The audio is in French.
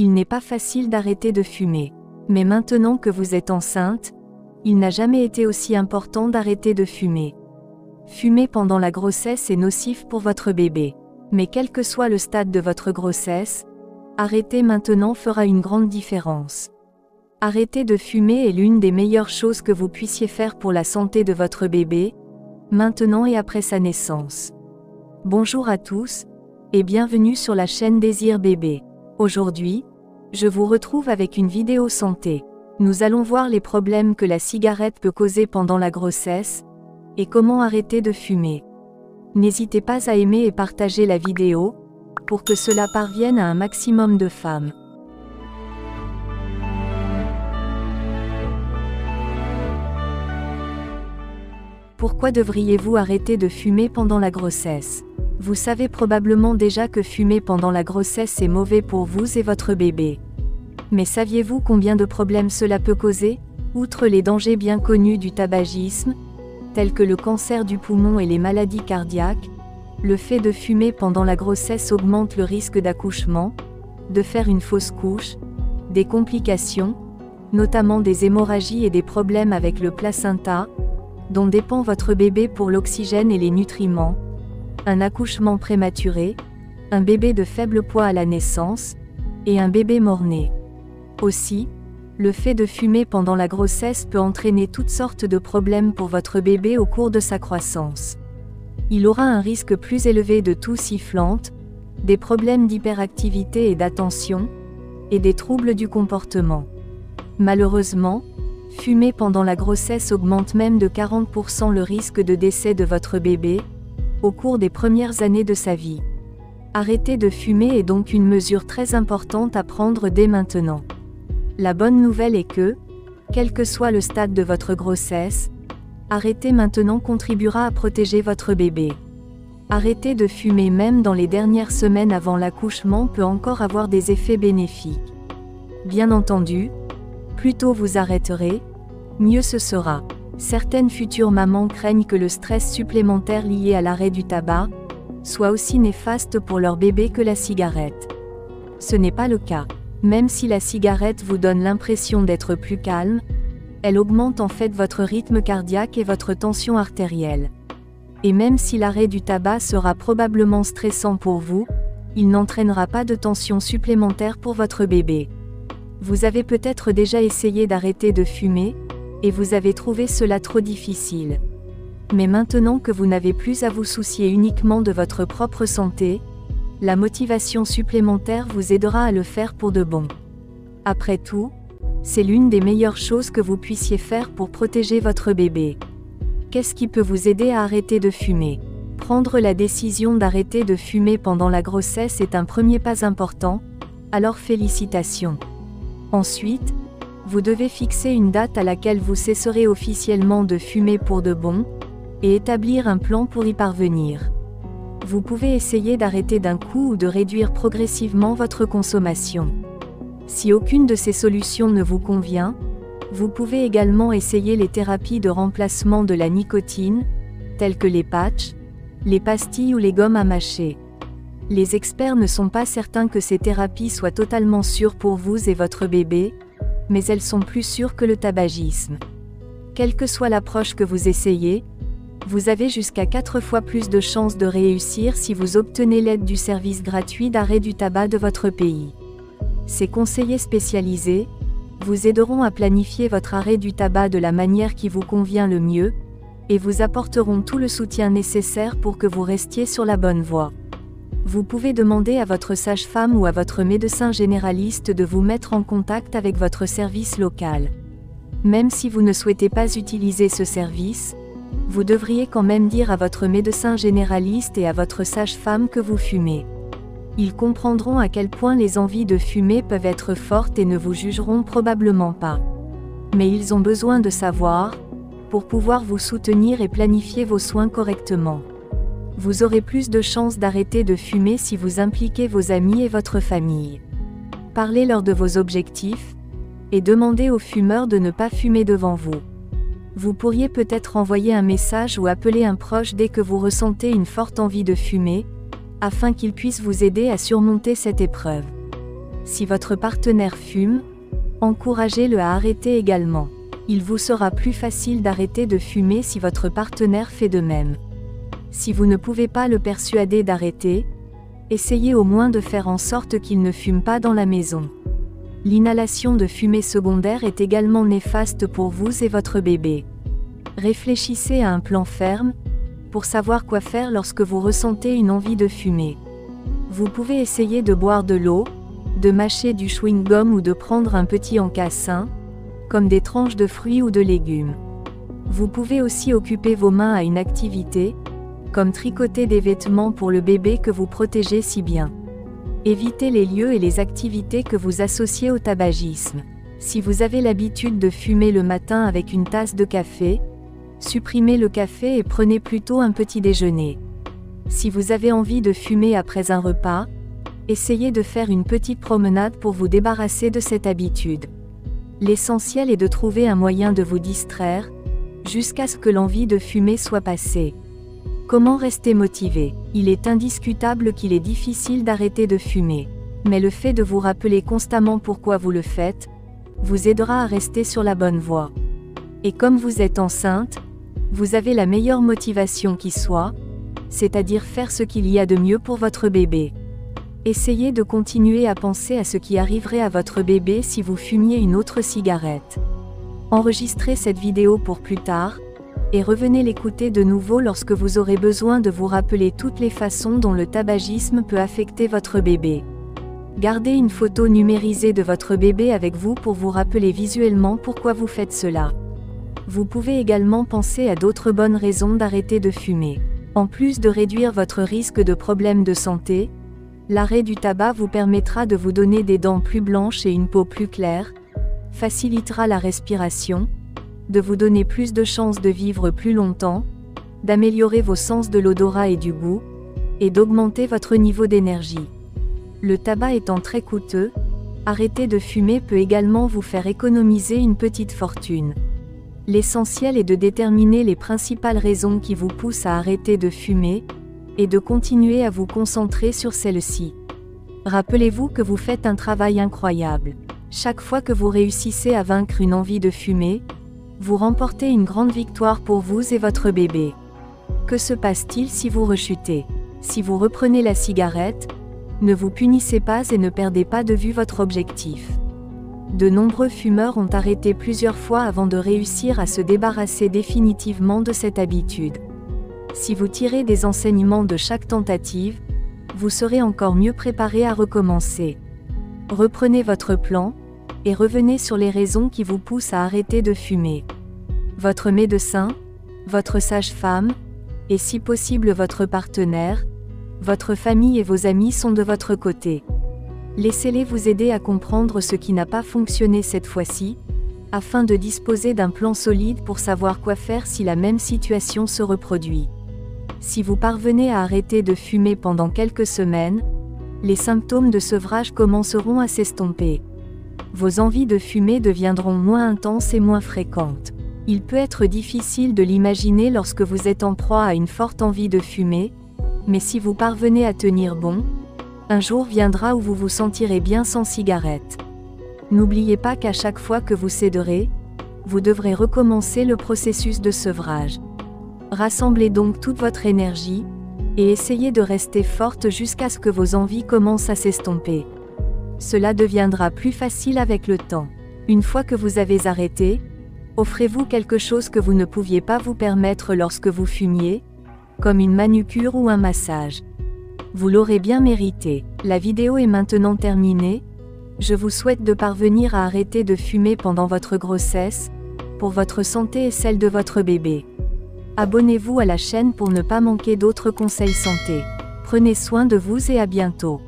Il n'est pas facile d'arrêter de fumer. Mais maintenant que vous êtes enceinte, il n'a jamais été aussi important d'arrêter de fumer. Fumer pendant la grossesse est nocif pour votre bébé. Mais quel que soit le stade de votre grossesse, arrêter maintenant fera une grande différence. Arrêter de fumer est l'une des meilleures choses que vous puissiez faire pour la santé de votre bébé, maintenant et après sa naissance. Bonjour à tous, et bienvenue sur la chaîne Désir Bébé. Aujourd'hui, je vous retrouve avec une vidéo santé. Nous allons voir les problèmes que la cigarette peut causer pendant la grossesse, et comment arrêter de fumer. N'hésitez pas à aimer et partager la vidéo, pour que cela parvienne à un maximum de femmes. Pourquoi devriez-vous arrêter de fumer pendant la grossesse? Vous savez probablement déjà que fumer pendant la grossesse est mauvais pour vous et votre bébé. Mais saviez-vous combien de problèmes cela peut causer? Outre les dangers bien connus du tabagisme, tels que le cancer du poumon et les maladies cardiaques, le fait de fumer pendant la grossesse augmente le risque d'accouchement, de faire une fausse couche, des complications, notamment des hémorragies et des problèmes avec le placenta, dont dépend votre bébé pour l'oxygène et les nutriments, un accouchement prématuré, un bébé de faible poids à la naissance, et un bébé mort-né. Aussi, le fait de fumer pendant la grossesse peut entraîner toutes sortes de problèmes pour votre bébé au cours de sa croissance. Il aura un risque plus élevé de toux sifflante, des problèmes d'hyperactivité et d'attention, et des troubles du comportement. Malheureusement, fumer pendant la grossesse augmente même de 40% le risque de décès de votre bébé, au cours des premières années de sa vie. Arrêter de fumer est donc une mesure très importante à prendre dès maintenant. La bonne nouvelle est que, quel que soit le stade de votre grossesse, arrêter maintenant contribuera à protéger votre bébé. Arrêter de fumer même dans les dernières semaines avant l'accouchement peut encore avoir des effets bénéfiques. Bien entendu, plus tôt vous arrêterez, mieux ce sera. Certaines futures mamans craignent que le stress supplémentaire lié à l'arrêt du tabac soit aussi néfaste pour leur bébé que la cigarette. Ce n'est pas le cas. Même si la cigarette vous donne l'impression d'être plus calme, elle augmente en fait votre rythme cardiaque et votre tension artérielle. Et même si l'arrêt du tabac sera probablement stressant pour vous, il n'entraînera pas de tension supplémentaire pour votre bébé. Vous avez peut-être déjà essayé d'arrêter de fumer, et vous avez trouvé cela trop difficile. Mais maintenant que vous n'avez plus à vous soucier uniquement de votre propre santé, la motivation supplémentaire vous aidera à le faire pour de bon. Après tout, c'est l'une des meilleures choses que vous puissiez faire pour protéger votre bébé. Qu'est-ce qui peut vous aider à arrêter de fumer? Prendre la décision d'arrêter de fumer pendant la grossesse est un premier pas important, alors félicitations. Ensuite, vous devez fixer une date à laquelle vous cesserez officiellement de fumer pour de bon, et établir un plan pour y parvenir. Vous pouvez essayer d'arrêter d'un coup ou de réduire progressivement votre consommation. Si aucune de ces solutions ne vous convient, vous pouvez également essayer les thérapies de remplacement de la nicotine, telles que les patchs, les pastilles ou les gommes à mâcher. Les experts ne sont pas certains que ces thérapies soient totalement sûres pour vous et votre bébé, mais elles sont plus sûres que le tabagisme. Quelle que soit l'approche que vous essayez, vous avez jusqu'à 4 fois plus de chances de réussir si vous obtenez l'aide du service gratuit d'arrêt du tabac de votre pays. Ces conseillers spécialisés vous aideront à planifier votre arrêt du tabac de la manière qui vous convient le mieux, et vous apporteront tout le soutien nécessaire pour que vous restiez sur la bonne voie. Vous pouvez demander à votre sage-femme ou à votre médecin généraliste de vous mettre en contact avec votre service local. Même si vous ne souhaitez pas utiliser ce service, vous devriez quand même dire à votre médecin généraliste et à votre sage-femme que vous fumez. Ils comprendront à quel point les envies de fumer peuvent être fortes et ne vous jugeront probablement pas. Mais ils ont besoin de savoir, pour pouvoir vous soutenir et planifier vos soins correctement. Vous aurez plus de chances d'arrêter de fumer si vous impliquez vos amis et votre famille. Parlez-leur de vos objectifs, et demandez aux fumeurs de ne pas fumer devant vous. Vous pourriez peut-être envoyer un message ou appeler un proche dès que vous ressentez une forte envie de fumer, afin qu'il puisse vous aider à surmonter cette épreuve. Si votre partenaire fume, encouragez-le à arrêter également. Il vous sera plus facile d'arrêter de fumer si votre partenaire fait de même. Si vous ne pouvez pas le persuader d'arrêter, essayez au moins de faire en sorte qu'il ne fume pas dans la maison. L'inhalation de fumée secondaire est également néfaste pour vous et votre bébé. Réfléchissez à un plan ferme, pour savoir quoi faire lorsque vous ressentez une envie de fumer. Vous pouvez essayer de boire de l'eau, de mâcher du chewing-gum ou de prendre un petit encas sain, comme des tranches de fruits ou de légumes. Vous pouvez aussi occuper vos mains à une activité, comme tricoter des vêtements pour le bébé que vous protégez si bien. Évitez les lieux et les activités que vous associez au tabagisme. Si vous avez l'habitude de fumer le matin avec une tasse de café, supprimez le café et prenez plutôt un petit déjeuner. Si vous avez envie de fumer après un repas, essayez de faire une petite promenade pour vous débarrasser de cette habitude. L'essentiel est de trouver un moyen de vous distraire, jusqu'à ce que l'envie de fumer soit passée. Comment rester motivé? Il est indiscutable qu'il est difficile d'arrêter de fumer. Mais le fait de vous rappeler constamment pourquoi vous le faites, vous aidera à rester sur la bonne voie. Et comme vous êtes enceinte, vous avez la meilleure motivation qui soit, c'est-à-dire faire ce qu'il y a de mieux pour votre bébé. Essayez de continuer à penser à ce qui arriverait à votre bébé si vous fumiez une autre cigarette. Enregistrez cette vidéo pour plus tard, et revenez l'écouter de nouveau lorsque vous aurez besoin de vous rappeler toutes les façons dont le tabagisme peut affecter votre bébé. Gardez une photo numérisée de votre bébé avec vous pour vous rappeler visuellement pourquoi vous faites cela. Vous pouvez également penser à d'autres bonnes raisons d'arrêter de fumer. En plus de réduire votre risque de problèmes de santé, l'arrêt du tabac vous permettra de vous donner des dents plus blanches et une peau plus claire, facilitera la respiration, de vous donner plus de chances de vivre plus longtemps, d'améliorer vos sens de l'odorat et du goût, et d'augmenter votre niveau d'énergie. Le tabac étant très coûteux, arrêter de fumer peut également vous faire économiser une petite fortune. L'essentiel est de déterminer les principales raisons qui vous poussent à arrêter de fumer, et de continuer à vous concentrer sur celles-ci. Rappelez-vous que vous faites un travail incroyable. Chaque fois que vous réussissez à vaincre une envie de fumer, vous remportez une grande victoire pour vous et votre bébé. Que se passe-t-il si vous rechutez? Si vous reprenez la cigarette, ne vous punissez pas et ne perdez pas de vue votre objectif. De nombreux fumeurs ont arrêté plusieurs fois avant de réussir à se débarrasser définitivement de cette habitude. Si vous tirez des enseignements de chaque tentative, vous serez encore mieux préparé à recommencer. Reprenez votre plan, et revenez sur les raisons qui vous poussent à arrêter de fumer. Votre médecin, votre sage-femme, et si possible votre partenaire, votre famille et vos amis sont de votre côté. Laissez-les vous aider à comprendre ce qui n'a pas fonctionné cette fois-ci, afin de disposer d'un plan solide pour savoir quoi faire si la même situation se reproduit. Si vous parvenez à arrêter de fumer pendant quelques semaines, les symptômes de sevrage commenceront à s'estomper. Vos envies de fumer deviendront moins intenses et moins fréquentes. Il peut être difficile de l'imaginer lorsque vous êtes en proie à une forte envie de fumer, mais si vous parvenez à tenir bon, un jour viendra où vous vous sentirez bien sans cigarette. N'oubliez pas qu'à chaque fois que vous céderez, vous devrez recommencer le processus de sevrage. Rassemblez donc toute votre énergie, et essayez de rester forte jusqu'à ce que vos envies commencent à s'estomper. Cela deviendra plus facile avec le temps. Une fois que vous avez arrêté, offrez-vous quelque chose que vous ne pouviez pas vous permettre lorsque vous fumiez, comme une manucure ou un massage. Vous l'aurez bien mérité. La vidéo est maintenant terminée. Je vous souhaite de parvenir à arrêter de fumer pendant votre grossesse, pour votre santé et celle de votre bébé. Abonnez-vous à la chaîne pour ne pas manquer d'autres conseils santé. Prenez soin de vous et à bientôt.